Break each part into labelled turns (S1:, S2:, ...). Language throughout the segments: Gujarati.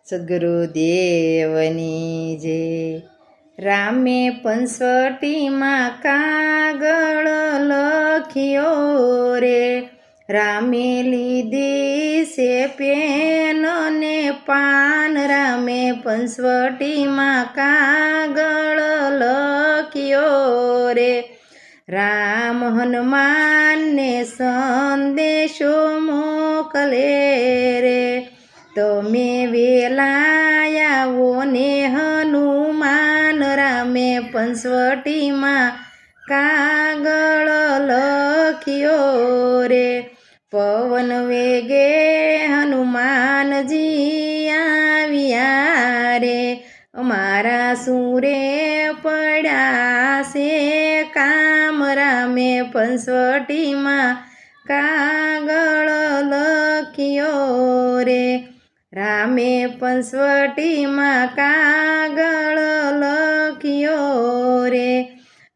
S1: સદગુરુદેવની જય. રામે પંચવટીમાં કાગળ લખ્યો રે, રામે લીધી છે પેન ને પાન, રામે પંચવટીમાં કાગળ લખ્યો રે, રામ હનુમાનને સંદેશો મોકલે રે, તમે વેલા આવો ને હનુમાન, રામે પંચવટીમાં કાગળ લખ્યો રે, પવન વેગે હનુમાનજી આવ્યા રે, અમારા સુરે પડ્યા છે કામ, રામે પંચવટીમાં કાગળ લખ્યો રે, રામે પંચવટીમાં કાગળ લખ્યો રે,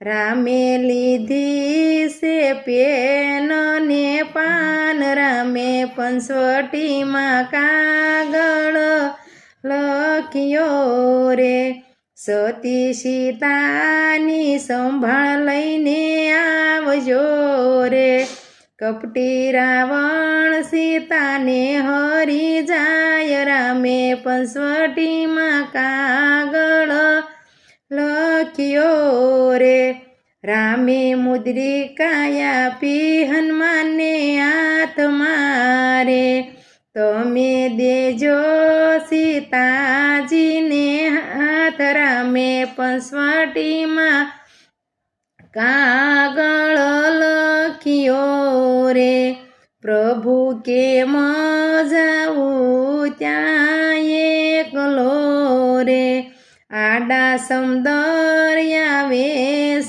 S1: રામે લીધી છે પેન ને પાન, રામે પંચવટીમાં કાગળ લખ્યો રે, સતી સીતાની સંભાળ લઈને આવજો રે, કપટી રાવણ સીતાને હરી જાય, રામે પંચવટીમાં કાગળ લખ્યો રે, રામે મુદ્રિકા આપી હનુમાનને હાથમાં રે, તમે દેજો સીતાજીને હાથ, રામે પંચવટીમાં કાગળ લખ્યો રે, પ્રભુ કેમ જાવું ત્યાં એકલો રે, આડા સમદર આવે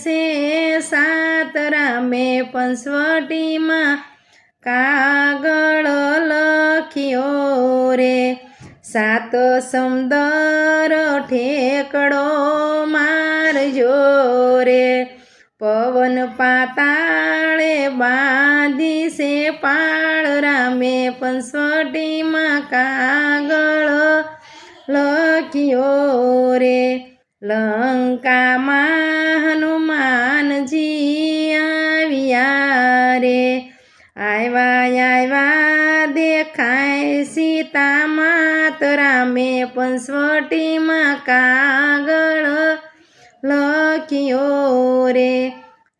S1: છે સાત, રામે પંચવટીમાં કાગળ લખ્યો રે, સાત સમદર ઠેકડો મારજો રે, પવન પાતાળે બાંધી છે પાળ, રામે પંચવટીમાં કાગળ લખ્યો રે, લંકામાં હનુમાનજી આવ્યા રે, આવ્યા દેખાય સીતા માત, રામે પંચવટીમાં કાગળ લખ્યો રે,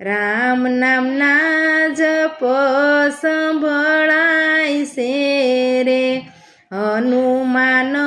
S1: રામ નામના જપ સંભળાય છે રે, હનુમાન